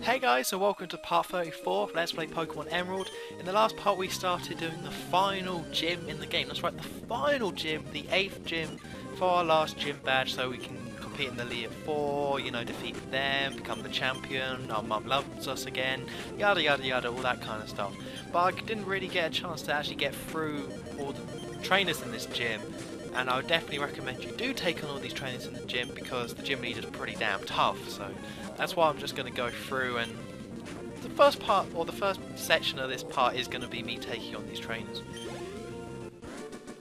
Hey guys, so welcome to part 34 of Let's Play Pokemon Emerald. In the last part we started doing the final gym in the game. That's right, the final gym, the 8th gym for our last gym badge, so we can compete in the Elite Four, you know, defeat them, become the champion, our mum loves us again, yada yada yada, all that kind of stuff. But I didn't really get a chance to actually get through all the trainers in this gym, and I would definitely recommend you do take on all these trainers in the gym because the gym leader's pretty damn tough. So that's why I'm just going to go through, and the first part, or the first section of this part, is going to be me taking on these trainers.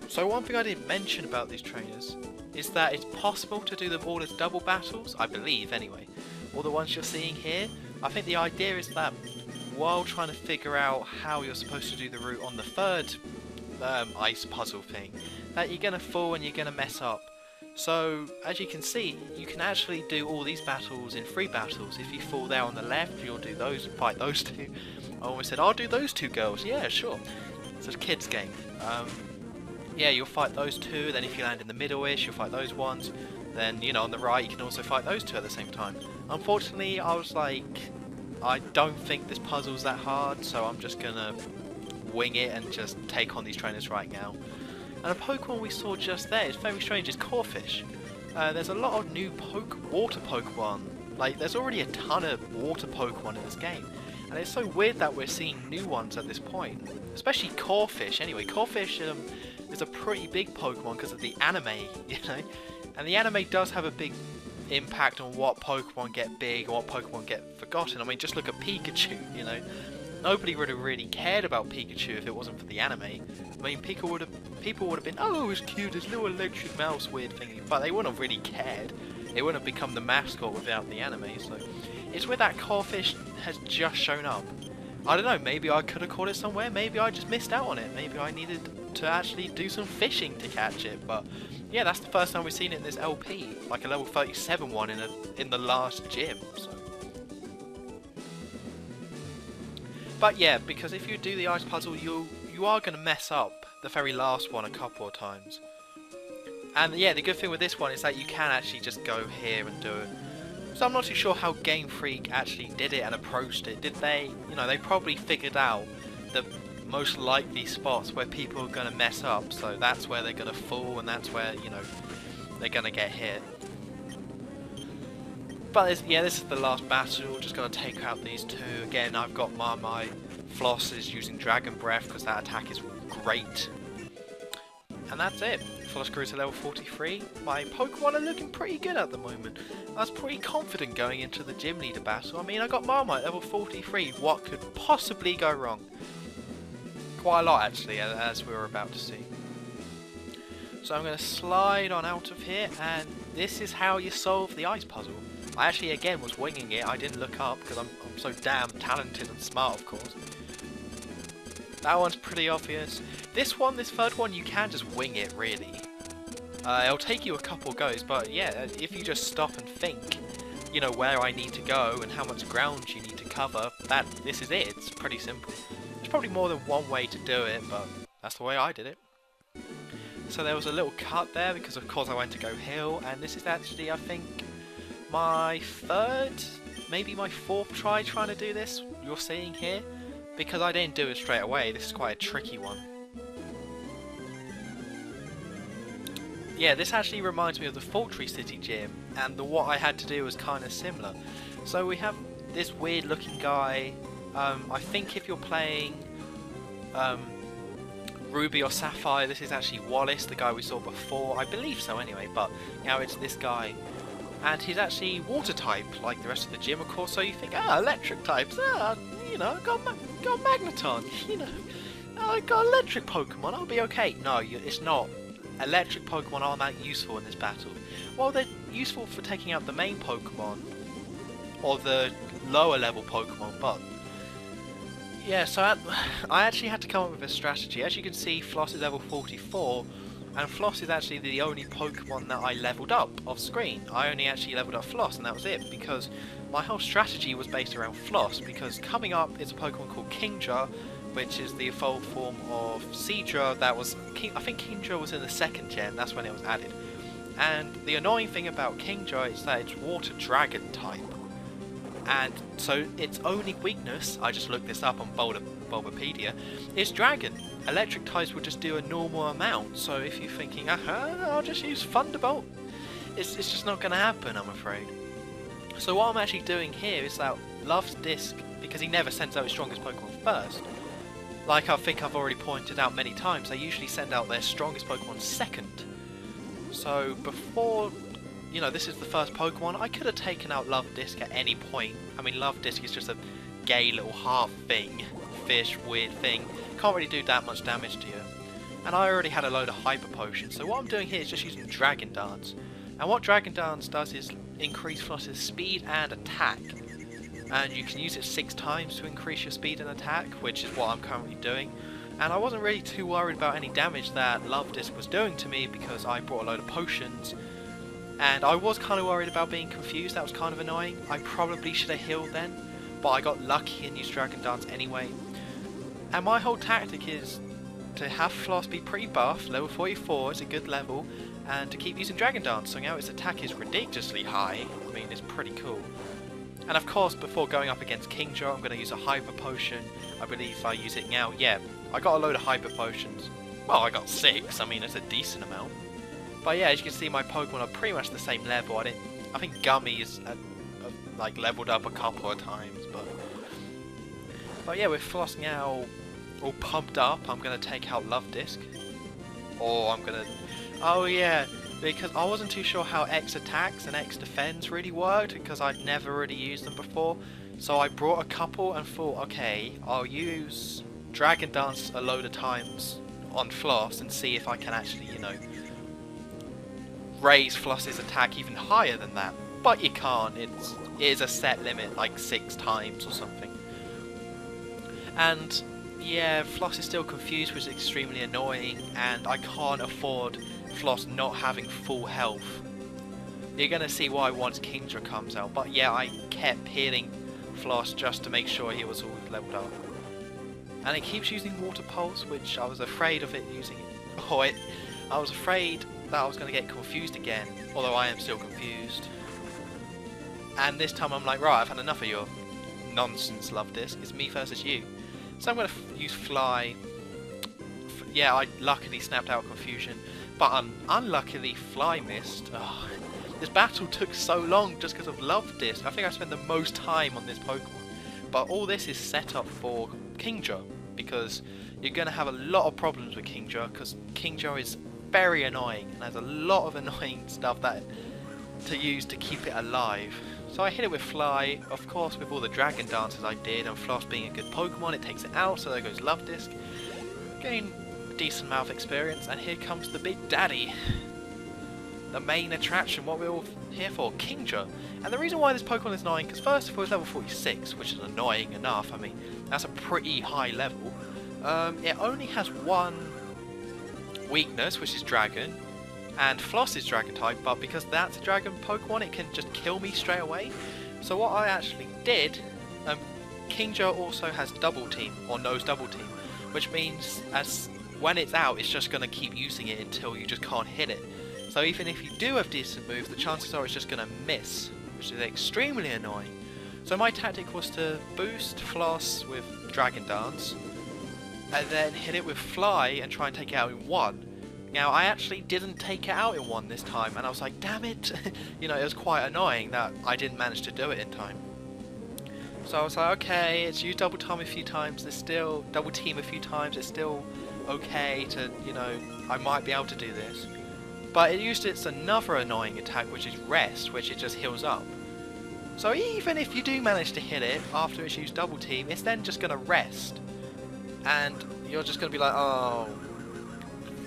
So one thing I didn't mention about these trainers is that it's possible to do them all as double battles, I believe anyway. All the ones you're seeing here, I think the idea is that while trying to figure out how you're supposed to do the route on the third ice puzzle thing, that you're going to fall and you're going to mess up. So, as you can see, you can actually do all these battles in 3 battles. If you fall there on the left, you'll do those, fight those two. I always said, I'll do those 2 girls. Yeah, sure. It's a kid's game. Yeah, you'll fight those 2, then if you land in the middle-ish, you'll fight those ones. Then, you know, on the right, you can also fight those 2 at the same time. Unfortunately, I was like, I don't think this puzzle's that hard, so I'm just gonna wing it and just take on these trainers right now. And a Pokemon we saw just there, it's very strange, is Corphish. There's a lot of new water Pokemon. Like, there's already a ton of water Pokemon in this game. And it's so weird that we're seeing new ones at this point. Especially Corphish, anyway. Corphish is a pretty big Pokemon because of the anime, you know? And the anime does have a big impact on what Pokemon get big and what Pokemon get forgotten. I mean, just look at Pikachu, you know? Nobody would have really cared about Pikachu if it wasn't for the anime. I mean, people would have been, oh, it's cute, this little electric mouse weird thing, but they wouldn't have really cared. It wouldn't have become the mascot without the anime, so it's where that Corphish has just shown up. I don't know, maybe I could have caught it somewhere, maybe I just missed out on it, maybe I needed to actually do some fishing to catch it, but yeah, that's the first time we've seen it in this LP, like a level 37 one in the last gym, so. But yeah, because if you do the ice puzzle, you are going to mess up the very last one a couple of times. And yeah, the good thing with this one is that you can actually just go here and do it. So I'm not too sure how Game Freak actually did it and approached it. Did they, you know, they probably figured out the most likely spots where people are going to mess up. So that's where they're going to fall, and that's where, you know, they're going to get hit. But yeah, this is the last battle. Just gonna take out these 2. Again, I've got my Floss is using Dragon Breath because that attack is great. And that's it. Floss grew to level 43. My Pokemon are looking pretty good at the moment. I was pretty confident going into the gym leader battle. I mean, I got Marmite level 43. What could possibly go wrong? Quite a lot actually, as we were about to see. So I'm going to slide on out of here, and this is how you solve the ice puzzle. I actually, again, was winging it. I didn't look up because I'm so damn talented and smart, of course. That one's pretty obvious. This third one, you can just wing it, really. It'll take you a couple goes, but yeah, if you just stop and think, you know, where I need to go and how much ground you need to cover, this is it. It's pretty simple. There's probably more than one way to do it, but that's the way I did it. So there was a little cut there because, of course, I went to go hill, and this is actually, I think, my 3rd, maybe my 4th try trying to do this, you're seeing here, because I didn't do it straight away. This is quite a tricky one. Yeah, this actually reminds me of the Fortree City gym, and what I had to do was kind of similar. So we have this weird looking guy. I think if you're playing Ruby or Sapphire, this is actually Wallace, the guy we saw before. I believe so anyway, but now it's this guy. And he's actually water type, like the rest of the gym, of course, so you think, electric types, you know, got Magneton, you know, I got electric Pokemon, I'll be okay. No, it's not. Electric Pokemon aren't that useful in this battle. Well, they're useful for taking out the main Pokemon, or the lower level Pokemon, but yeah, so I actually had to come up with a strategy. As you can see, Floss is level 44, and Floss is actually the only Pokemon that I leveled up off screen. I only actually leveled up Floss, and that was it, because my whole strategy was based around Floss, because coming up is a Pokemon called Kingdra, which is the evolved form of Seadra. That was, I think Kingdra was in the 2nd gen, that's when it was added. And the annoying thing about Kingdra is that it's water dragon type. And so its only weakness, I just looked this up on Bulbapedia, is Dragon. Electric types will just do a normal amount, so if you're thinking, I'll just use Thunderbolt, it's just not going to happen, I'm afraid. So what I'm actually doing here is that Love's Disc, because he never sends out his strongest Pokemon first, like I think I've already pointed out many times, they usually send out their strongest Pokemon second. So before, this is the first Pokemon, I could have taken out Love Disc at any point. I mean, Love Disc is just a gay little heart thing, fish, weird thing, can't really do that much damage to you. And I already had a load of Hyper Potions, so what I'm doing here is just using Dragon Dance. And what Dragon Dance does is increase Floss's speed and attack. And you can use it 6 times to increase your speed and attack, which is what I'm currently doing. And I wasn't really too worried about any damage that Love Disc was doing to me because I brought a load of potions. And I was kind of worried about being confused, that was kind of annoying. I probably should have healed then, but I got lucky and used Dragon Dance anyway. And my whole tactic is to have Floss be pre-buffed, level 44 is a good level, and to keep using Dragon Dance, so now its attack is ridiculously high. I mean, it's pretty cool. And of course, before going up against Kingdra, I'm going to use a Hyper Potion. I believe if I use it now, yeah, I got a load of Hyper Potions. Well, I got 6, I mean, it's a decent amount. But yeah, as you can see, my Pokemon are pretty much the same level. I think Gummy is like leveled up a couple of times, but yeah, with Floss now all pumped up, I'm going to take out Love Disc. Or I'm going to... Oh yeah, because I wasn't too sure how X attacks and X defends really worked, because I'd never really used them before. So I brought a couple and thought, okay, I'll use Dragon Dance a load of times on Floss and see if I can actually, raise Floss's attack even higher than that. But you can't, it is a set limit, like 6 times or something. And yeah, Floss is still confused, which is extremely annoying, and I can't afford Floss not having full health. You're going to see why once Kingdra comes out, but yeah, I kept healing Floss just to make sure he was all leveled up. And it keeps using Water Pulse, which I was afraid of it using it. I was afraid that I was going to get confused again, although I am still confused. And this time I'm like, right, I've had enough of your nonsense, Love Disc, it's me versus you. So I'm going to use Fly. Yeah, I luckily snapped out Confusion, but unluckily Fly missed. Ugh. This battle took so long just because of Love Disc. I think I spent the most time on this Pokemon. But all this is set up for Kingdra, because you're going to have a lot of problems with Kingdra, because Kingdra is very annoying and has a lot of annoying stuff to use to keep it alive. So I hit it with Fly, of course with all the Dragon Dances I did, and Floss being a good Pokemon, it takes it out, so there goes Love Disc. Gain a decent amount of experience, and here comes the big daddy. The main attraction, what we're all here for, Kingdra. And the reason why this Pokemon is annoying, because first of all it's level 46, which is annoying enough, I mean, that's a pretty high level. It only has one weakness, which is Dragon. And Floss is Dragon type, but because that's a Dragon Pokemon, it can just kill me straight away. So what I actually did, Kingdra also has Double Team, or knows Double Team, which means when it's out, it's just going to keep using it until you just can't hit it. So even if you do have decent moves, the chances are it's just going to miss, which is extremely annoying. So my tactic was to boost Floss with Dragon Dance, and then hit it with Fly and try and take it out in one. Now, I actually didn't take it out in one this time, and I was like, damn it! It was quite annoying that I didn't manage to do it in time. So I was like, okay, it's used Double Team a few times, it's still okay to, I might be able to do this. But it used its another annoying attack, which is Rest, which it just heals up. So even if you do manage to hit it after it's used Double Team, it's then just going to rest. And you're just going to be like, oh...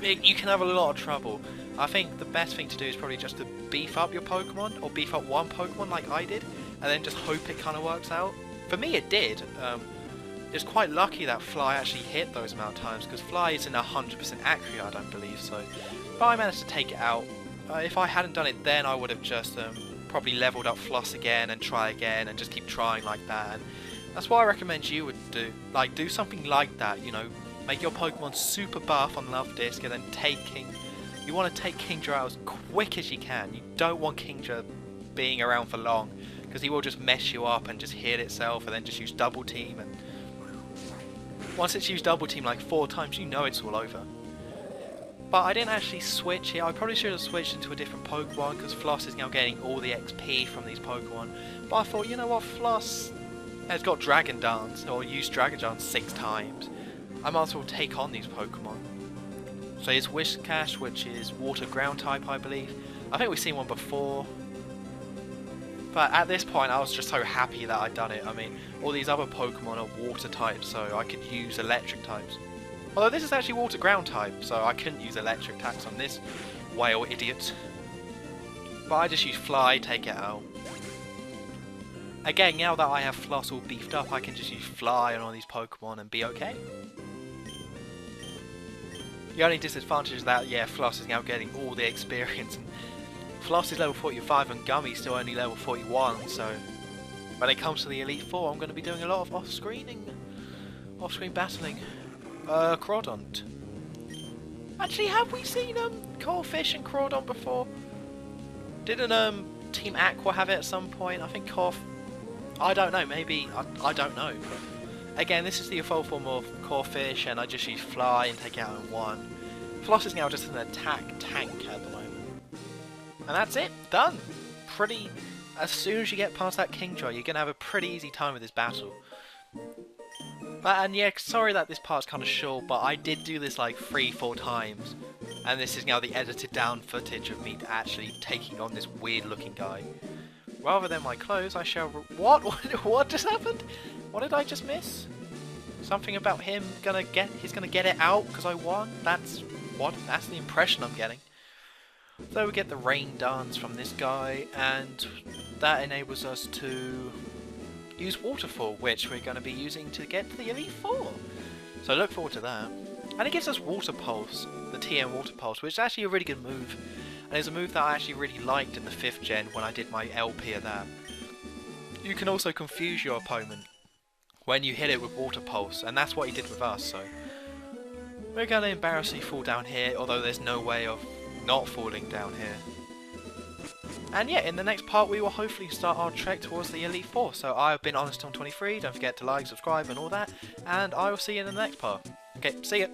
You can have a lot of trouble. I think the best thing to do is probably just to beef up your Pokemon, or beef up one Pokemon like I did, and then just hope it kind of works out. For me it did. It's quite lucky that Fly actually hit those amount of times, because Fly isn't 100% accurate, I don't believe so. But I managed to take it out. If I hadn't done it then, I would have just probably leveled up Floss again and try again and just keep trying like that. And that's what I recommend you would do. Like, do something like that, Make your Pokemon super buff on Love Disc, and then you want to take Kingdra out as quick as you can. You don't want Kingdra being around for long, because he will just mess you up and just heal itself, and then just use double team, and once it's used double team like 4 times, you know it's all over. But I didn't actually switch here. I probably should have switched into a different Pokemon, because Floss is now getting all the XP from these Pokemon. But I thought, you know what, Floss has got Dragon Dance, or used Dragon Dance 6 times. I might as well take on these Pokemon. So here's Whiscash, which is Water Ground type, I believe. I think we've seen one before. But at this point, I was just so happy that I'd done it. I mean, all these other Pokemon are Water types, so I could use Electric types. Although this is actually Water Ground type, so I couldn't use Electric attacks on this whale idiot. But I just use Fly, take it out. Again, now that I have Floss all beefed up, I can just use Fly on all these Pokemon and be okay. The only disadvantage is that, yeah, Floss is now getting all the experience. And Floss is level 45 and Gummy's still only level 41, so when it comes to the Elite Four, I'm going to be doing a lot of off-screen battling. Crawdont. Actually, have we seen Corphish and Crawdont before? Didn't Team Aqua have it at some point? I think I don't know, maybe, I don't know. Again, this is the evolved form of Corphish, and I just use Fly and take it out in 1. Floss is now just an attack tank at the moment. And that's it, done! As soon as you get past that Kingdra, you're going to have a pretty easy time with this battle. And yeah, sorry that this part's kind of short, but I did do this like 3-4 times. And this is now the edited down footage of me actually taking on this weird looking guy. Rather than my clothes, I shall... What? What just happened? What did I just miss? Something about him he's gonna get it out because I won? That's the impression I'm getting. So we get the Rain Dance from this guy, and that enables us to use Waterfall, which we're going to be using to get to the Elite Four. So look forward to that. And it gives us Water Pulse, the TM Water Pulse, which is actually a really good move. And it's a move that I actually really liked in the 5th gen when I did my LP of that. You can also confuse your opponent when you hit it with Water Pulse, and that's what he did with us, so we're going to embarrassingly fall down here, although there's no way of not falling down here. And yeah, in the next part we will hopefully start our trek towards the Elite Four. So I've been HonestTom23, don't forget to like, subscribe and all that, and I will see you in the next part. Okay, see ya!